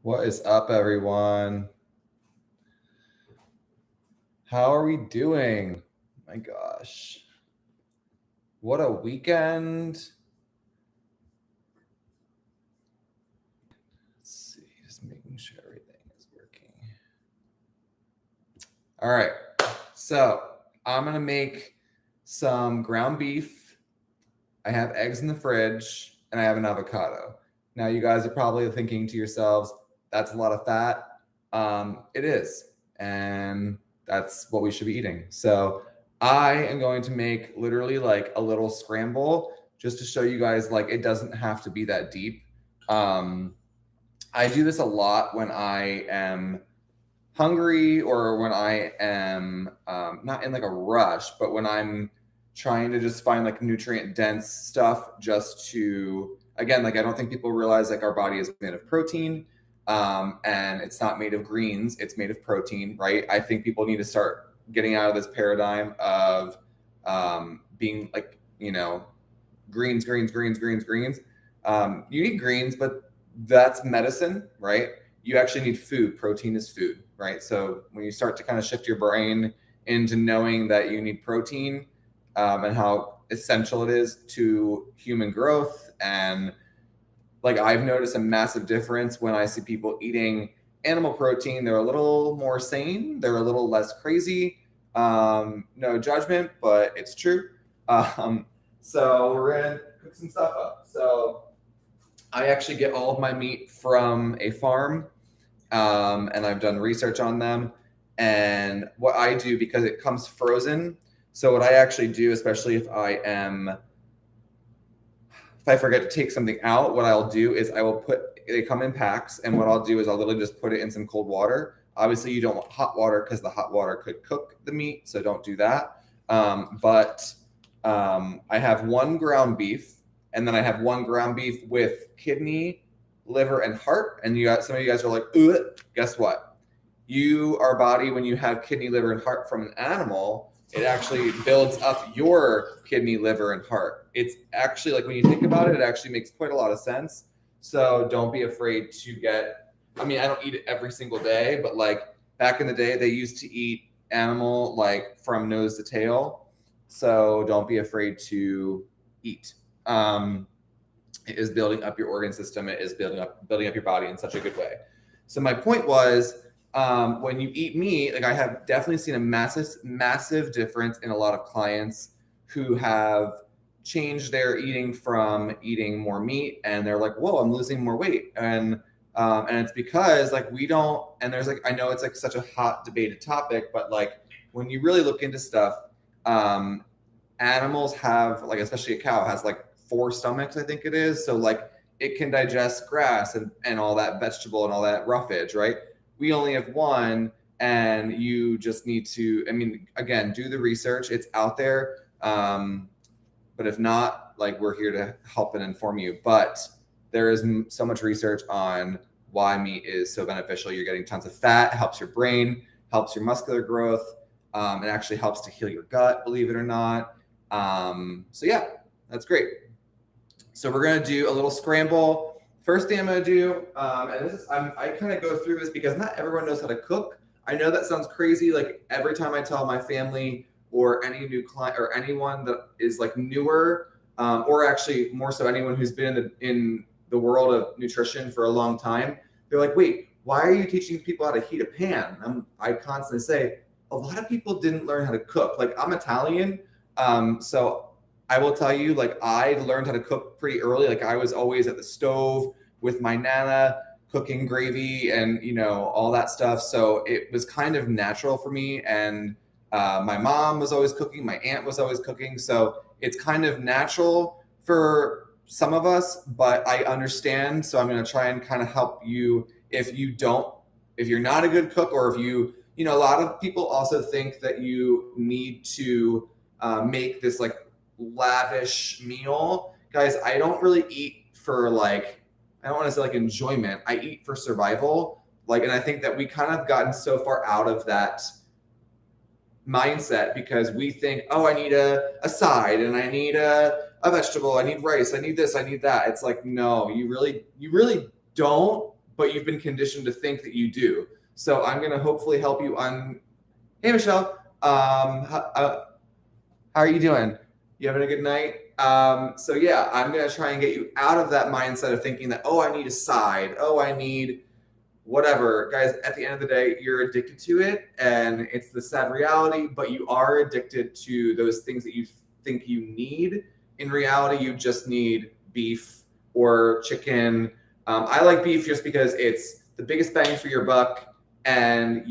What is up, everyone? How are we doing? My gosh. What a weekend. Let's see, just making sure everything is working. All right. So I'm going to make some ground beef. I have eggs in the fridge and I have an avocado. Now, you guys are probably thinking to yourselves, that's a lot of fat. It is. And that's what we should be eating. So I am going to make literally like a little scramble just to show you guys like it doesn't have to be that deep. I do this a lot when I am hungry or when I am not in like a rush, but when I'm trying to just find like nutrient dense stuff just to, again, like I don't think people realize like our body is made of protein. And it's not made of greens, it's made of protein, right? I think people need to start getting out of this paradigm of being like, greens. You need greens, but that's medicine, right? You actually need food. Protein is food, right? So when you start to kind of shift your brain into knowing that you need protein and how essential it is to human growth, and like I've noticed a massive difference when I see people eating animal protein. They're a little more sane. They're a little less crazy. No judgment, but it's true. So we're gonna cook some stuff up. So I actually get all of my meat from a farm, and I've done research on them. And what I do, because it comes frozen, so what I actually do, especially if I forget to take something out, what I'll do is they come in packs, and what I'll do is I'll literally just put it in some cold water. Obviously, you don't want hot water because the hot water could cook the meat, so don't do that. But I have one ground beef, and then I have one ground beef with kidney, liver, and heart. And some of you guys are like, ugh. Guess what? Our body, when you have kidney, liver, and heart from an animal, it actually builds up your kidney, liver, and heart. It's actually, like, when you think about it, it actually makes quite a lot of sense. So don't be afraid to I don't eat it every single day, but like back in the day, they used to eat animal like from nose to tail. So don't be afraid to eat. It is building up your organ system. It is building up your body in such a good way. So my point was, when you eat meat, like I have definitely seen a massive difference in a lot of clients who have changed their eating from eating more meat, and they're like, whoa, I'm losing more weight. And it's because like we don't, and there's like, I know it's like such a hot debated topic, but like when you really look into stuff, animals have, like, especially a cow has like 4 stomachs, I think it is. So like it can digest grass and all that vegetable and all that roughage, right? We only have one, and you just need to, again, do the research. It's out there. But if not, like, we're here to help and inform you. But there is so much research on why meat is so beneficial. You're getting tons of fat, helps your brain, helps your muscular growth. It actually helps to heal your gut, believe it or not. So yeah, that's great. So we're going to do a little scramble. First thing I'm going to do, and this is, I kind of go through this because not everyone knows how to cook. I know that sounds crazy. Like every time I tell my family or any new client or anyone that is like newer, or actually more so anyone who's been in the world of nutrition for a long time, they're like, wait, why are you teaching people how to heat a pan? I constantly say, a lot of people didn't learn how to cook. Like I'm Italian, so I will tell you, like I learned how to cook pretty early. Like I was always at the stove with my nana cooking gravy and all that stuff. So it was kind of natural for me. And my mom was always cooking. My aunt was always cooking. So it's kind of natural for some of us, but I understand. So I'm going to try and kind of help you if you're not a good cook, or if a lot of people also think that you need to make this like lavish meal. Guys, I don't really eat for like, I don't want to say like enjoyment. I eat for survival. Like, and I think that we kind of gotten so far out of that mindset because we think, oh, I need a side and I need a vegetable. I need rice. I need this. I need that. It's like, no, you really don't. but you've been conditioned to think that you do. So I'm going to hopefully help you Hey, Michelle. How are you doing? You having a good night? So yeah, I'm going to try and get you out of that mindset of thinking that, oh, I need a side. Oh, I need whatever. Guys, at the end of the day, you're addicted to it, and it's the sad reality, but you are addicted to those things that you think you need. In reality, you just need beef or chicken. I like beef just because it's the biggest bang for your buck, and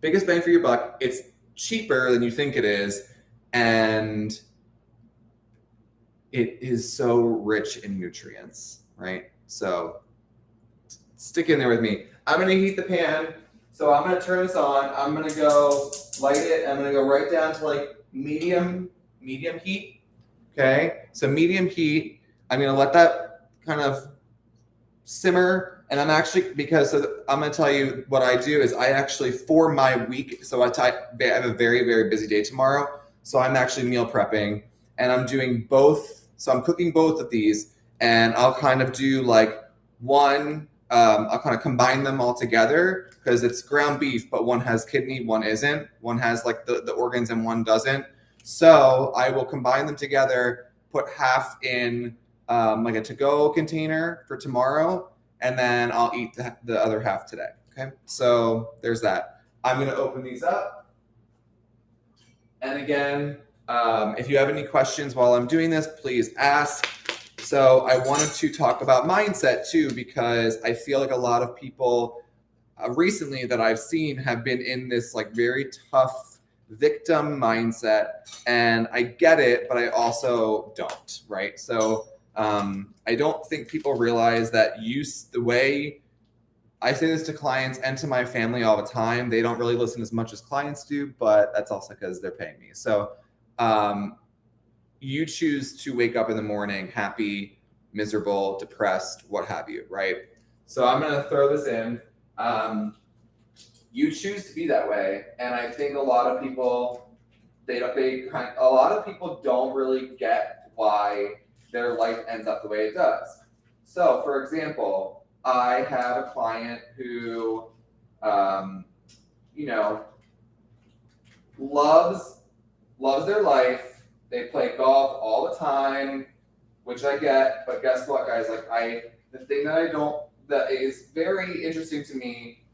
biggest bang for your buck. It's cheaper than you think it is, and it is so rich in nutrients, right? So stick in there with me. I'm going to heat the pan. So I'm going to turn this on. I'm going to go light it. I'm going to go right down to like medium heat. Okay. So medium heat. I'm going to let that kind of simmer. And I'm actually, I'm going to tell you what I do is I actually, for my week, so I have a very, very busy day tomorrow. So I'm actually meal prepping and I'm doing both. So I'm cooking both of these and I'll kind of do like one, I'll kind of combine them all together because it's ground beef, but one has kidney, one isn't. One has like the organs and one doesn't. So I will combine them together, put half in like a to-go container for tomorrow, and then I'll eat the other half today. Okay, so there's that. I'm going to open these up. And again, if you have any questions while I'm doing this, please ask. So I wanted to talk about mindset too, because I feel like a lot of people recently that I've seen have been in this like very tough victim mindset, and I get it, but I also don't, right? So I don't think people realize that the way I say this to clients and to my family all the time, they don't really listen as much as clients do, but that's also because they're paying me. So you choose to wake up in the morning happy, miserable, depressed, what have you, right? So I'm going to throw this in. You choose to be that way, and I think a lot of people don't really get why their life ends up the way it does. So, for example, I have a client who, loves their life. They play golf all the time, which I get. But guess what, guys? The thing that is very interesting to me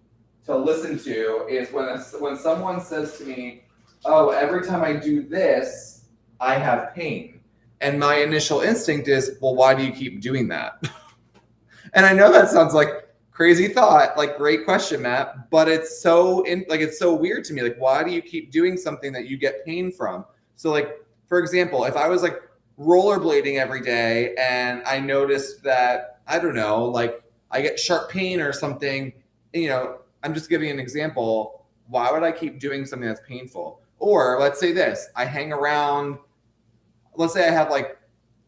to listen to is when someone says to me, "Oh, every time I do this, I have pain." And my initial instinct is, well, why do you keep doing that? And I know that sounds like crazy thought, like great question, Matt, but it's so weird to me. Like, why do you keep doing something that you get pain from? So like, for example, if I was like rollerblading every day and I noticed that, I don't know, like I get sharp pain or something, I'm just giving an example. Why would I keep doing something that's painful? Or let's say this, I hang around, let's say I have like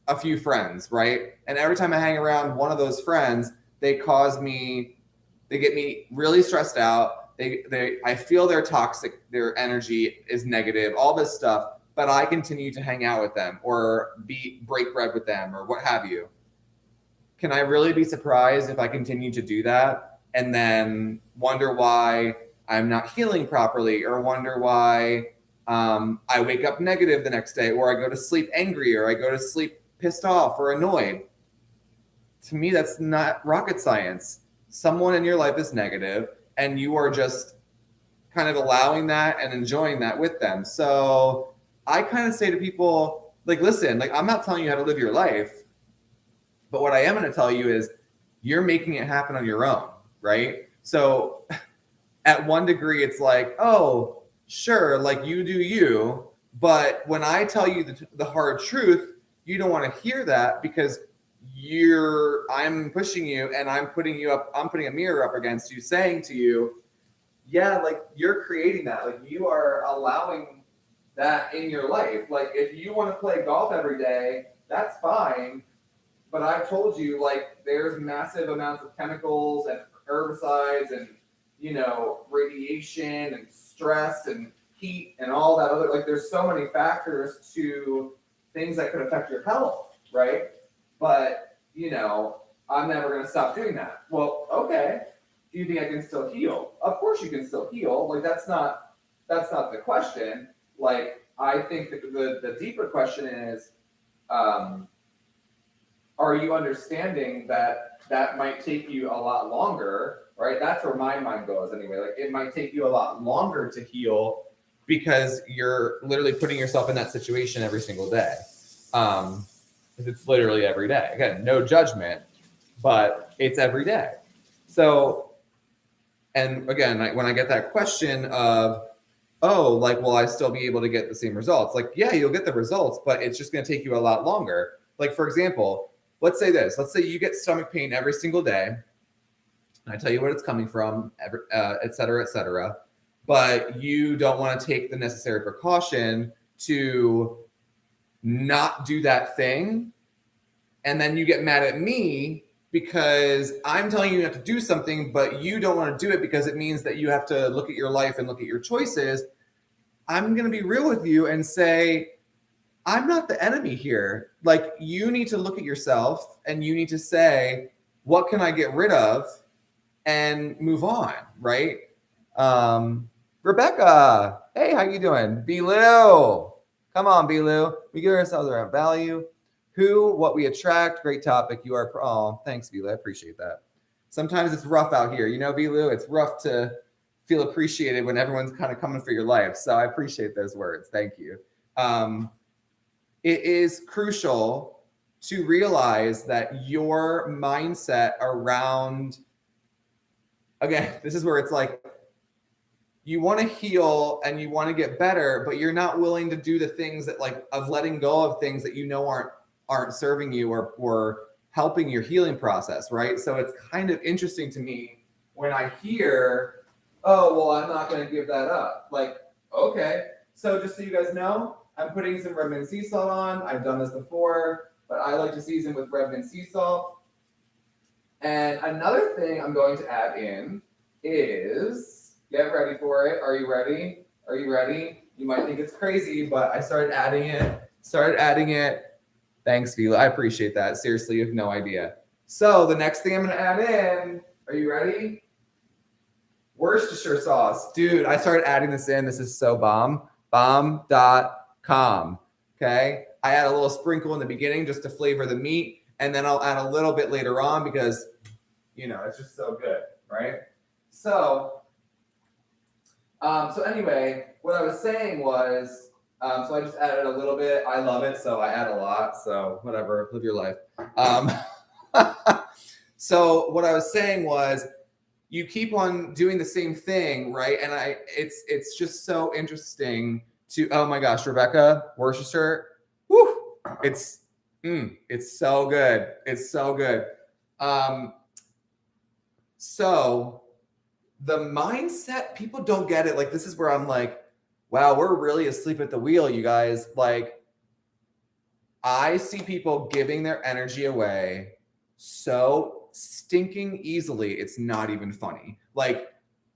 a few friends, right? And every time I hang around one of those friends, they get me really stressed out. I feel they're toxic, their energy is negative, all this stuff, but I continue to hang out with them or break bread with them or what have you. Can I really be surprised if I continue to do that and then wonder why I'm not healing properly or wonder why I wake up negative the next day or I go to sleep angry or I go to sleep pissed off or annoyed? To me, that's not rocket science. Someone in your life is negative and you are just kind of allowing that and enjoying that with them. So I kind of say to people, like, listen, like I'm not telling you how to live your life, but what I am going to tell you is you're making it happen on your own, right? So at one degree, it's like, oh, sure, like you do you. But when I tell you the hard truth, you don't want to hear that because I'm pushing you and I'm putting a mirror up against you saying to you, yeah, like you're creating that. Like you are allowing that in your life. Like if you want to play golf every day, that's fine. But I've told you, like, there's massive amounts of chemicals and herbicides and, radiation and stress and heat and all that other, like, there's so many factors to things that could affect your health, right? But, I'm never going to stop doing that. Well, okay. Do you think I can still heal? Of course you can still heal. Like that's not the question. Like I think the deeper question is, are you understanding that might take you a lot longer, right? That's where my mind goes anyway. Like it might take you a lot longer to heal because you're literally putting yourself in that situation every single day. It's literally every day. Again, no judgment, but it's every day. So, and again, when I get that question of, oh, like, will I still be able to get the same results? Like, yeah, you'll get the results, but it's just going to take you a lot longer. Like, for example, let's say this. Let's say you get stomach pain every single day. And I tell you what it's coming from, et cetera, but you don't want to take the necessary precaution to not do that thing. And then you get mad at me because I'm telling you have to do something, but you don't want to do it because it means that you have to look at your life and look at your choices. I'm going to be real with you and say, I'm not the enemy here. Like, you need to look at yourself and you need to say, what can I get rid of and move on, right? Rebecca, hey, how you doing? B-Lou, come on, B-Lou. We give ourselves around value. Who, what we attract, great topic. You are, oh, thanks, B-Lou, I appreciate that. Sometimes it's rough out here. You know, B-Lou, it's rough to feel appreciated when everyone's kind of coming for your life. So I appreciate those words. Thank you. It is crucial to realize that your mindset around, again, this is where it's like, you want to heal and you want to get better, but you're not willing to do the things that, like, of letting go of things that you know aren't serving you or helping your healing process, right? So it's kind of interesting to me when I hear, oh, well, I'm not going to give that up. Like, okay. So just so you guys know, I'm putting some Redmond sea salt on. I've done this before, but I like to season with Redmond sea salt. And another thing I'm going to add in is, get ready for it. Are you ready? Are you ready? You might think it's crazy, but I started adding it. Thanks, Vila. I appreciate that. Seriously, you have no idea. So the next thing I'm going to add in, are you ready? Worcestershire sauce. Dude, I started adding this in. This is so bomb. Bomb.com. Okay. I add a little sprinkle in the beginning just to flavor the meat. And then I'll add a little bit later on because, you know, it's just so good. Right. So anyway, what I was saying was, so I just added a little bit. I love it. So I add a lot. So whatever, live your life. So what I was saying was, you keep on doing the same thing, right? And it's just so interesting to, oh my gosh, Rebecca, Worcestershire, whoo, it's so good. It's so good. So the mindset, people don't get it. Like, this is where I'm like, wow, we're really asleep at the wheel, you guys. Like, I see people giving their energy away so stinking easily, it's not even funny. Like,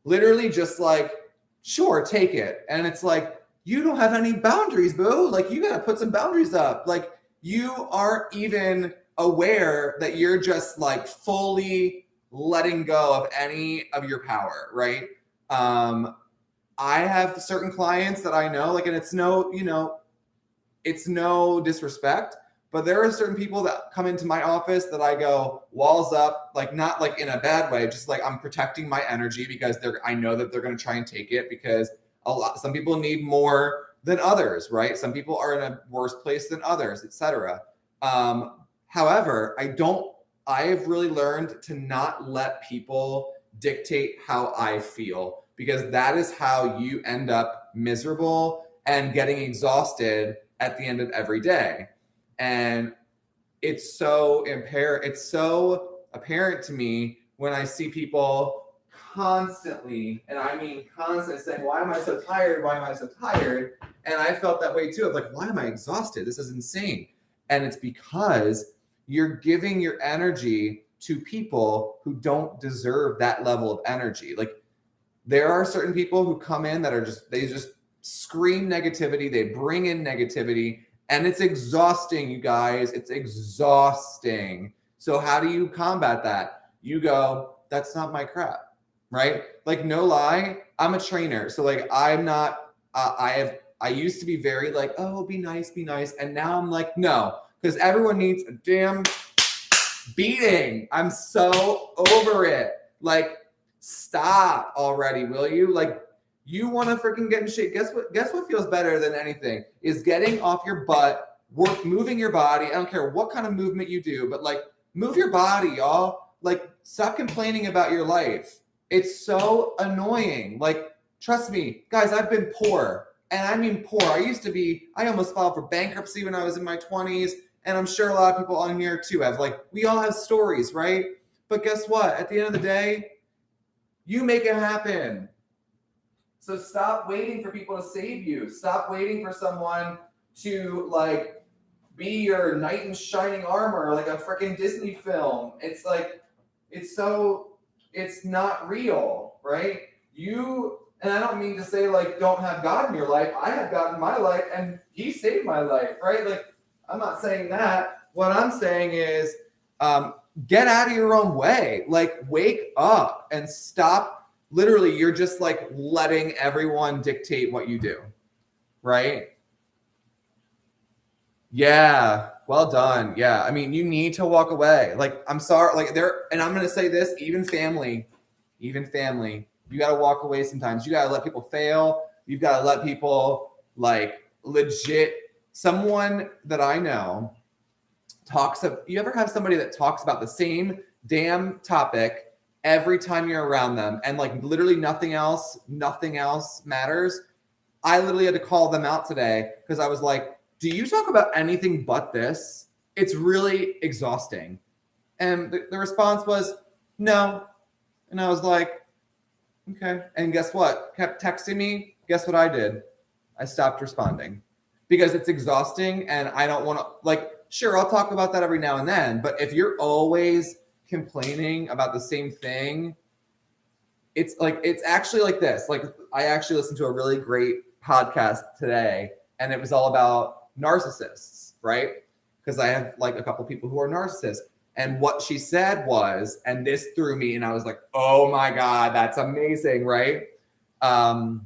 literally just like, sure, take it. And it's like, you don't have any boundaries, boo. Like, you got to put some boundaries up. Like, you aren't even aware that you're just like fully letting go of any of your power, right? I have certain clients that I know, like, and it's no, you know, it's no disrespect, but there are certain people that come into my office that I go, walls up, like, not like in a bad way, just like I'm protecting my energy because I know that they're going to try and take it because some people need more than others, right? Some people are in a worse place than others, etc. However, I have really learned to not let people dictate how I feel, because that is how you end up miserable and getting exhausted at the end of every day. And it's so apparent to me when I see people constantly, and I mean constantly, saying, why am I so tired? Why am I so tired? And I felt that way too, of like, why am I exhausted? This is insane. And it's because you're giving your energy to people who don't deserve that level of energy. Like, there are certain people who come in that they just scream negativity. They bring in negativity, and it's exhausting, you guys. It's exhausting. So how do you combat that? You go, that's not my crap, right? Like, no lie, I'm a trainer. So like, I'm not, I used to be very like, oh, be nice. And now I'm like, no, because everyone needs a damn beating. I'm so over it. Like, stop already, will you? Like, you want to freaking get in shape. Guess what feels better than anything is getting off your butt, moving your body. I don't care what kind of movement you do, but like, move your body, y'all. Like, stop complaining about your life. It's so annoying. Like, trust me, guys, I've been poor. And I mean poor. I almost filed for bankruptcy when I was in my 20s. And I'm sure a lot of people on here too have, like, we all have stories, right? But guess what? At the end of the day, you make it happen. So stop waiting for people to save you. Stop waiting for someone to like be your knight in shining armor, like a freaking Disney film. It's like, it's not real, right? And I don't mean to say like, don't have God in your life. I have God in my life and he saved my life, right? Like, I'm not saying that. What I'm saying is get out of your own way. Like, wake up and stop. Literally, you're just like letting everyone dictate what you do, right? Yeah, well done. Yeah, I mean, you need to walk away. Like, I'm sorry, like and I'm gonna say this, even family, you gotta walk away sometimes. You gotta let people fail. You've gotta let people like legit. Someone that I know you ever have somebody that talks about the same damn topic every time you're around them and like literally nothing else matters? I literally had to call them out today because I was like, do you talk about anything but this? It's really exhausting. And the response was no. And I was like, okay. And guess what? Kept texting me. Guess what I did? I stopped responding because it's exhausting and I don't want to, like, sure, I'll talk about that every now and then. But if you're always complaining about the same thing, it's actually like this. Like, I actually listened to a really great podcast today and it was all about narcissists, right? Because I have like a couple people who are narcissists. And what she said was, and this threw me, and I was like, oh my God, that's amazing, right? This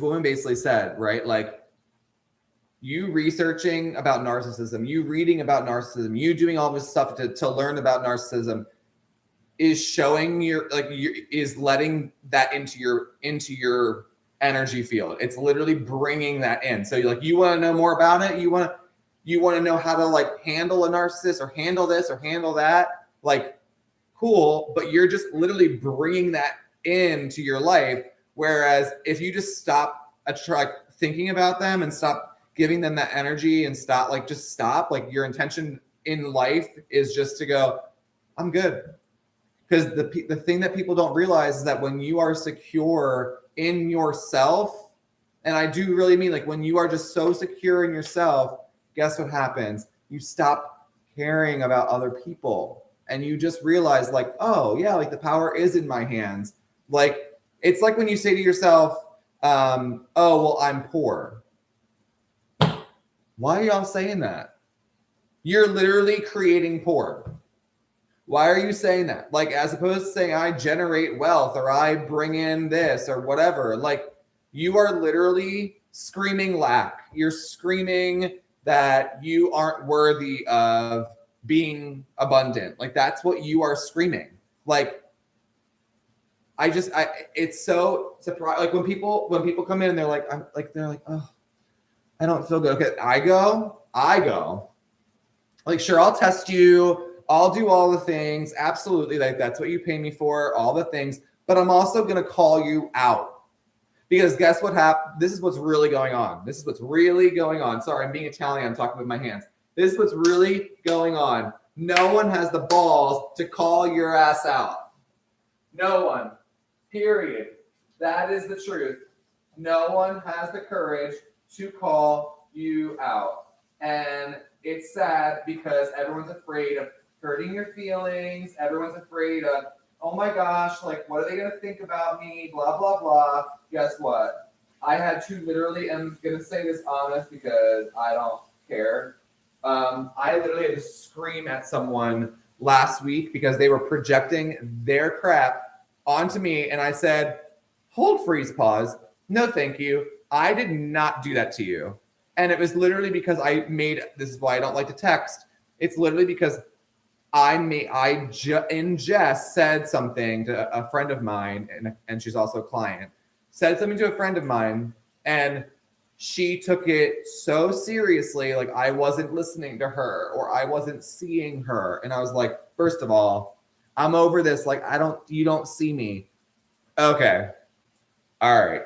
woman basically said, right, like, you researching about narcissism, you reading about narcissism, you doing all this stuff to learn about narcissism is showing is letting that into your energy field. It's literally bringing that in. So you want to know more about it? You want to know how to like handle a narcissist or handle this or handle that? Like, cool, but you're just literally bringing that into your life. Whereas if you just stop thinking about them and stop giving them that energy and stop, like your intention in life is just to go, I'm good. Because the thing that people don't realize is that when you are secure in yourself, and I do really mean like when you are just so secure in yourself, guess what happens? You stop caring about other people and you just realize like, oh yeah, like the power is in my hands. Like, it's like when you say to yourself, oh, well, I'm poor. Why are y'all saying that? You're literally creating poor. Why are you saying that? Like, as opposed to saying I generate wealth or I bring in this or whatever, like, you are literally screaming lack. You're screaming that you aren't worthy of being abundant. Like, that's what you are screaming. Like, it's so surprising. Like when people come in and they're like, oh, I don't feel good. Okay, I go, like, sure, I'll test you. I'll do all the things. Absolutely. Like, that's what you pay me for, all the things. But I'm also going to call you out because guess what happened? This is what's really going on. Sorry, I'm being Italian. I'm talking with my hands. This is what's really going on. No one has the balls to call your ass out. No one. Period. That is the truth. No one has the courage to call you out. And it's sad because everyone's afraid of hurting your feelings. Everyone's afraid of, oh my gosh, like, what are they going to think about me? Blah, blah, blah. Guess what? I had to literally, I'm going to say this honest because I don't care. I literally had to scream at someone last week because they were projecting their crap onto me. And I said, hold, freeze, pause. No, thank you. I did not do that to you. And it was literally because this is why I don't like to text. It's literally because in jest said something to a friend of mine, and she's also a client, said something to a friend of mine, and she took it so seriously, like I wasn't listening to her or I wasn't seeing her. And I was like, first of all, I'm over this. Like, you don't see me. Okay. All right.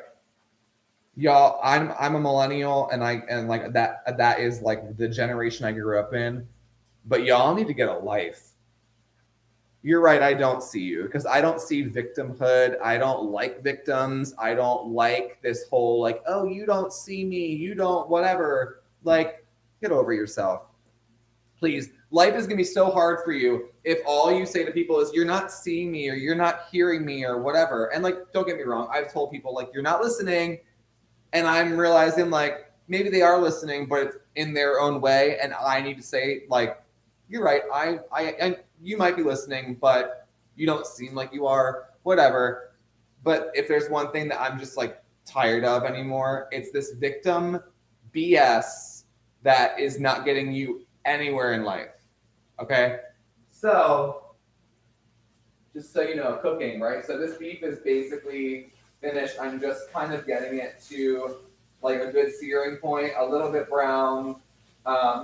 Y'all, I'm a millennial, and like that is like the generation I grew up in. But y'all need to get a life. You're right, I don't see you because I don't see victimhood. I don't like victims. I don't like this whole like, oh, you don't see me, you don't whatever. Like, get over yourself. Please. Life is going to be so hard for you if all you say to people is you're not seeing me or you're not hearing me or whatever. And like, don't get me wrong, I've told people like you're not listening, and I'm realizing like maybe they are listening, but it's in their own way, and I need to say like, you're right. I you might be listening, but you don't seem like you are, whatever. But if there's one thing that I'm just like tired of anymore, it's this victim BS that is not getting you anywhere in life. Okay. So just so you know, cooking, right? So this beef is basically finished. I'm just kind of getting it to like a good searing point, a little bit brown.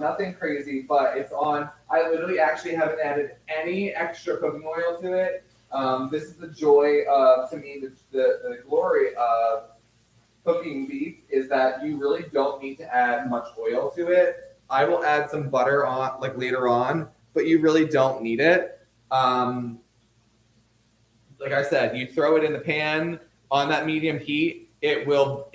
Nothing crazy, but it's on. I literally actually haven't added any extra cooking oil to it. This is the joy of, to me, the glory of cooking beef is that you really don't need to add much oil to it. I will add some butter on like later on, but you really don't need it. Like I said, you throw it in the pan on that medium heat. It will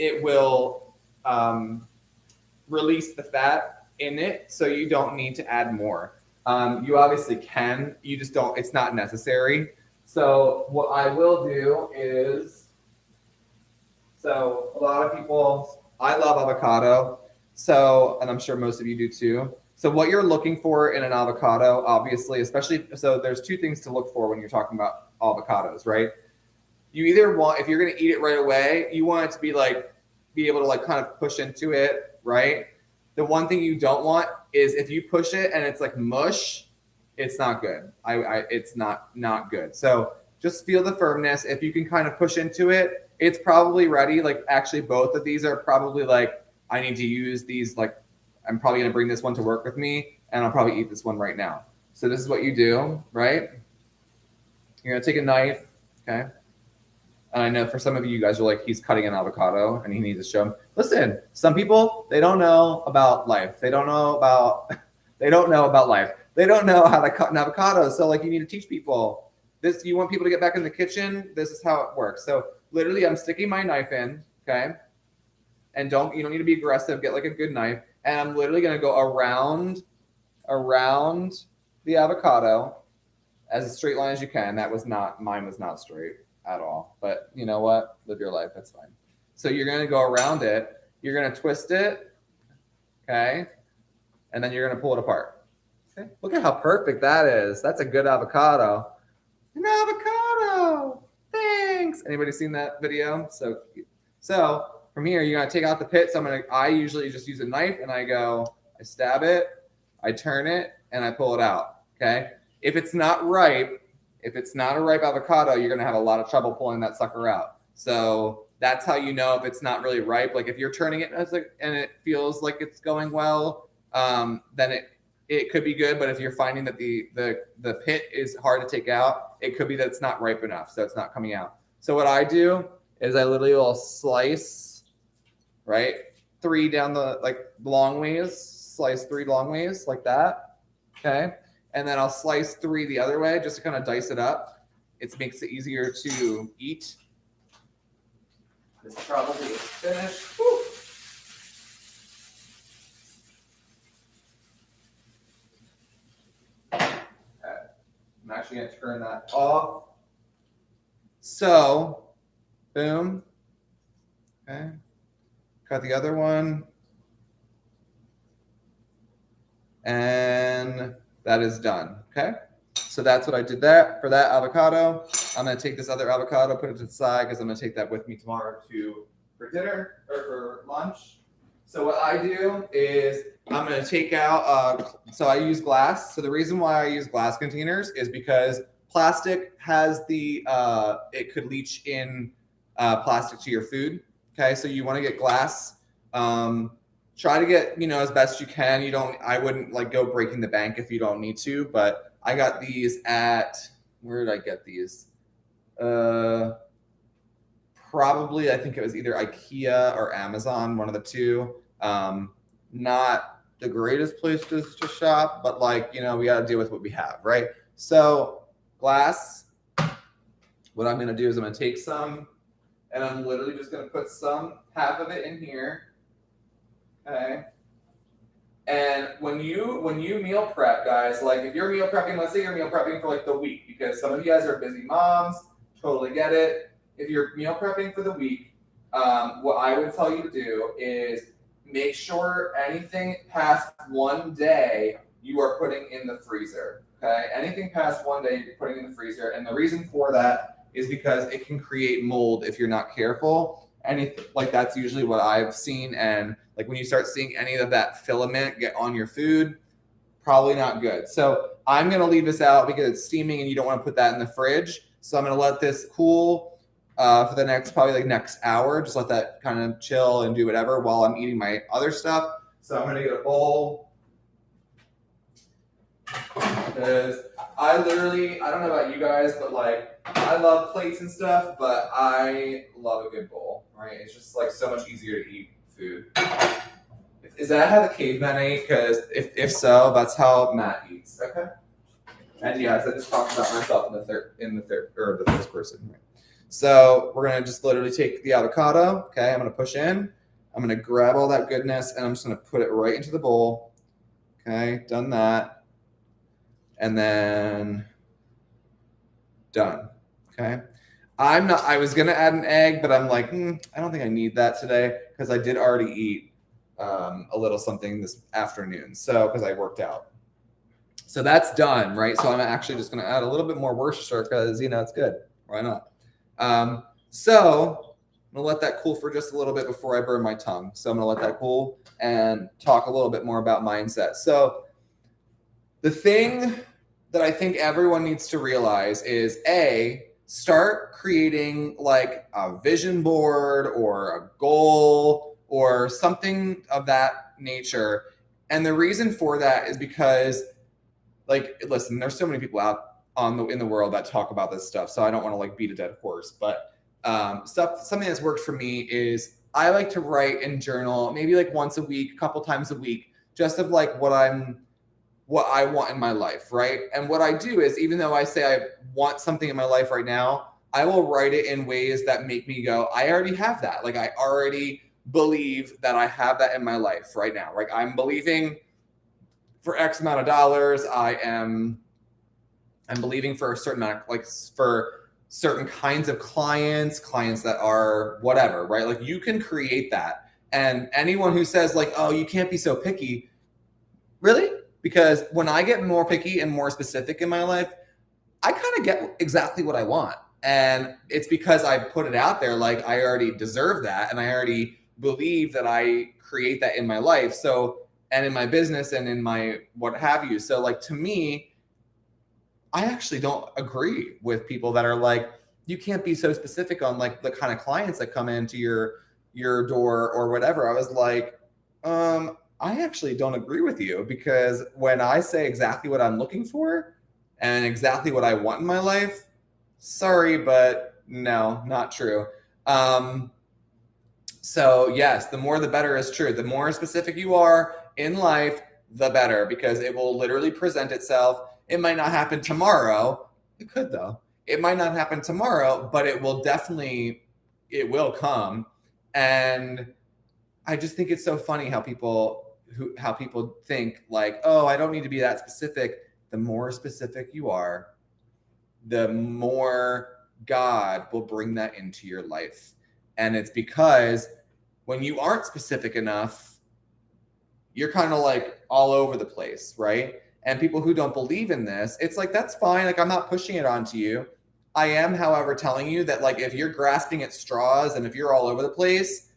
release the fat in it, so you don't need to add more. You obviously can, you just don't, it's not necessary. So what I will do is, so a lot of people, I love avocado. So, and I'm sure most of you do too. So what you're looking for in an avocado, obviously, especially, so there's two things to look for when you're talking about avocados, right? You either want, if you're going to eat it right away, you want it to be able to like kind of push into it, right? The one thing you don't want is if you push it and it's like mush, it's not good. It's not good. So just feel the firmness. If you can kind of push into it, it's probably ready. Like actually both of these are probably like, I need to use these, like I'm probably going to bring this one to work with me and I'll probably eat this one right now. So this is what you do, right? You're going to take a knife, okay? And I know for some of you guys are like, he's cutting an avocado and he needs to show him. Listen, some people, they don't know about life. They don't know about life. They don't know how to cut an avocado. So like you need to teach people this. You want people to get back in the kitchen. This is how it works. So literally I'm sticking my knife in, okay? And you don't need to be aggressive. Get like a good knife. And I'm literally going to go around the avocado as a straight line as you can. Mine was not straight at all, but you know what? Live your life. That's fine. So you're going to go around it. You're going to twist it. Okay. And then you're going to pull it apart. Okay. Look at how perfect that is. That's a good avocado. An avocado. Thanks. Anybody seen that video? So cute. So from here, you're going to take out the pit. So I usually just use a knife and I stab it, I turn it, and I pull it out. Okay. If it's not ripe, if it's not a ripe avocado, you're going to have a lot of trouble pulling that sucker out. So that's how you know if it's not really ripe. Like if you're turning it and it feels like it's going well, then it could be good. But if you're finding that the pit is hard to take out, it could be that it's not ripe enough, so it's not coming out. So what I do is I literally will slice, right, 3 down the long ways, slice 3 long ways like that, okay? And then I'll slice 3 the other way just to kind of dice it up. It makes it easier to eat. This probably is finished. Woo. Okay. I'm actually going to turn that off. So, boom. Okay. cut the other one. And that is done. Okay. So that's what I did that for that avocado. I'm going to take this other avocado, put it to the side because I'm going to take that with me tomorrow for dinner or for lunch. So what I do is I'm going to take out, so I use glass. So the reason why I use glass containers is because plastic has it could leach in plastic to your food. Okay. So you want to get glass. Try to get, as best you can. I wouldn't like go breaking the bank if you don't need to, but I got these where did I get these? Probably, I think it was either IKEA or Amazon, one of the two. Not the greatest place to shop, but we got to deal with what we have, right? So glass, what I'm going to do is I'm going to take some and I'm literally just going to put half of it in here. Okay. And when you meal prep, guys, like if you're meal prepping, let's say you're meal prepping for like the week, because some of you guys are busy moms, totally get it. If you're meal prepping for the week, what I would tell you to do is make sure anything past 1 day you are putting in the freezer. Okay, anything past 1 day you're putting in the freezer, and the reason for that is because it can create mold if you're not careful. Anything like that's usually what I've seen, and like when you start seeing any of that filament get on your food, probably not good. So I'm going to leave this out because it's steaming and you don't want to put that in the fridge. So I'm going to let this cool for the next hour. Just let that kind of chill and do whatever while I'm eating my other stuff. So I'm going to get a bowl because I don't know about you guys, but like I love plates and stuff, but I love a good bowl, right? It's just like so much easier to eat food. Is that how the cavemen ate? Because if so, that's how Matt eats. Okay. And yes, I just talked about myself in the first person. Right? So we're gonna just literally take the avocado. Okay, I'm gonna push in. I'm gonna grab all that goodness and I'm just gonna put it right into the bowl. Okay, done that, and then done. Okay. I was gonna add an egg, but I'm like, I don't think I need that today because I did already eat a little something this afternoon. So because I worked out. So that's done, right? So I'm actually just gonna add a little bit more Worcestershire because it's good. Why not? So I'm gonna let that cool for just a little bit before I burn my tongue. So I'm gonna let that cool and talk a little bit more about mindset. So the thing that I think everyone needs to realize is start creating like a vision board or a goal or something of that nature. And the reason for that is because, like, listen, there's so many people out in the world that talk about this stuff. So I don't want to like beat a dead horse, but something that's worked for me is I like to write and journal maybe like once a week, a couple times a week, just of like what I want in my life, right? And what I do is, even though I say I want something in my life right now, I will write it in ways that make me go, I already have that. Like I already believe that I have that in my life right now. Like I'm believing for X amount of dollars. I'm believing for a certain amount of, like for certain kinds of clients that are whatever, right? Like you can create that. And anyone who says like, oh, you can't be so picky, really? Because when I get more picky and more specific in my life, I kind of get exactly what I want. And it's because I put it out there, like I already deserve that. And I already believe that I create that in my life. So, and in my business and in my what have you. So like to me, I actually don't agree with people that are like, you can't be so specific on like the kind of clients that come into your door or whatever. I was like, I actually don't agree with you, because when I say exactly what I'm looking for and exactly what I want in my life, sorry, but no, not true. So yes, the more the better is true. The more specific you are in life, the better, because it will literally present itself. It might not happen tomorrow. It could though. It might not happen tomorrow, but it will come. And I just think it's so funny how people think like, oh, I don't need to be that specific. The more specific you are, the more God will bring that into your life. And it's because when you aren't specific enough, you're kind of like all over the place, right? And people who don't believe in this, it's like, that's fine. Like, I'm not pushing it onto you. I am, however, telling you that, like, if you're grasping at straws and if you're all over the place,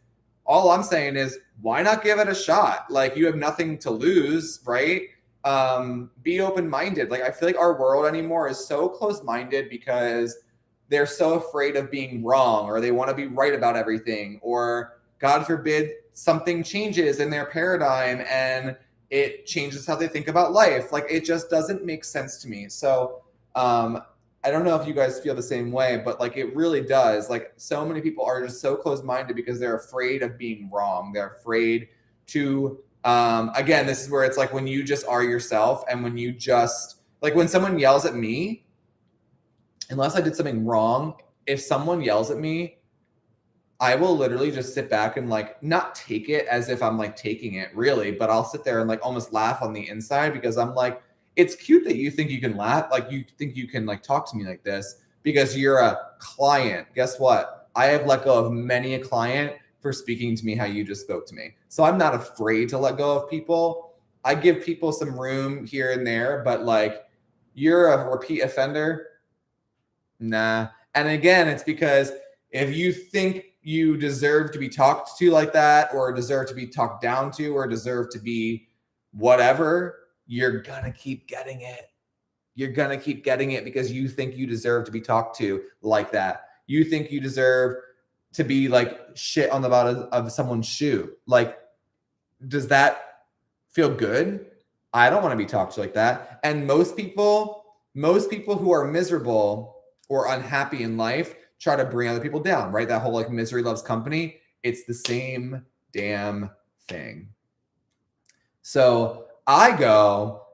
all I'm saying is, why not give it a shot? Like, you have nothing to lose, right? Be open-minded. Like, I feel like our world anymore is so close-minded because they're so afraid of being wrong, or they want to be right about everything, or God forbid something changes in their paradigm and it changes how they think about life. Like, it just doesn't make sense to me. So I don't know if you guys feel the same way, but like, it really does. Like, so many people are just so close-minded because they're afraid of being wrong. They're afraid to again, this is where it's like, when you just are yourself, and when you just, like, when someone yells at me, unless I did something wrong, if someone yells at me, I will literally just sit back and like not take it as if I'm like taking it really, but I'll sit there and like almost laugh on the inside, because I'm like, it's cute that you think you can laugh, like you think you can like talk to me like this because you're a client. Guess what? I have let go of many a client for speaking to me how you just spoke to me. So I'm not afraid to let go of people. I give people some room here and there, but like, you're a repeat offender. Nah. And again, it's because if you think you deserve to be talked to like that, or deserve to be talked down to, or deserve to be whatever, you're gonna keep getting it. You're gonna keep getting it because you think you deserve to be talked to like that. You think you deserve to be like shit on the bottom of someone's shoe. Like, does that feel good? I don't want to be talked to like that. And most people who are miserable or unhappy in life try to bring other people down, right? That whole like misery loves company. It's the same damn thing. So I go,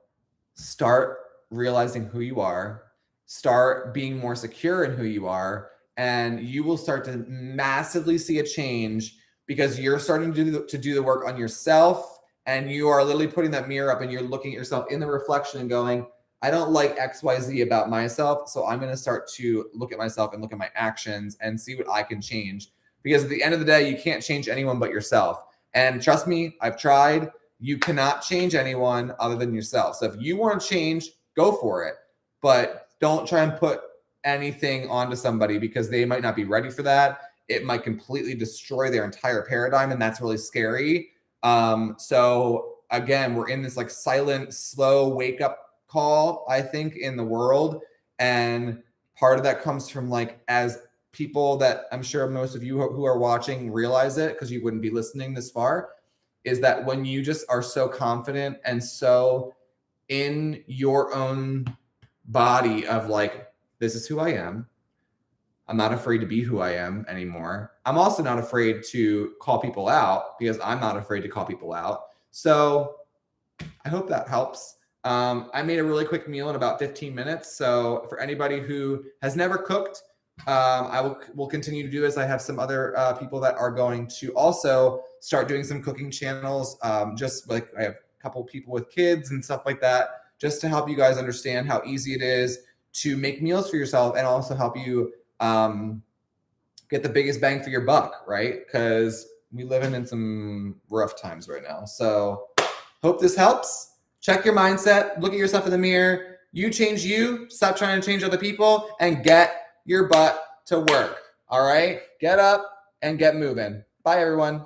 start realizing who you are, start being more secure in who you are, and you will start to massively see a change, because you're starting to do the work on yourself, and you are literally putting that mirror up and you're looking at yourself in the reflection and going, I don't like XYZ about myself, so I'm going to start to look at myself and look at my actions and see what I can change. Because at the end of the day, you can't change anyone but yourself. And trust me, I've tried. You cannot change anyone other than yourself. So if you want to change, go for it. But don't try and put anything onto somebody, because they might not be ready for that. It might completely destroy their entire paradigm, and that's really scary. So again, we're in this like silent, slow wake up call, I think, in the world. And part of that comes from like, as people that I'm sure most of you who are watching realize it, because you wouldn't be listening this far, is that when you just are so confident and so in your own body of like, this is who I am. I'm not afraid to be who I am anymore. I'm also not afraid to call people out, because I'm not afraid to call people out. So I hope that helps. I made a really quick meal in about 15 minutes. So for anybody who has never cooked, I will continue to do this. I have some other people that are going to also start doing some cooking channels. Just like I have a couple people with kids and stuff like that, just to help you guys understand how easy it is to make meals for yourself, and also help you get the biggest bang for your buck, right? Because we living in some rough times right now. So hope this helps. Check your mindset, look at yourself in the mirror. You change you, stop trying to change other people, and get your butt to work. All right? Get up and get moving. Bye, everyone.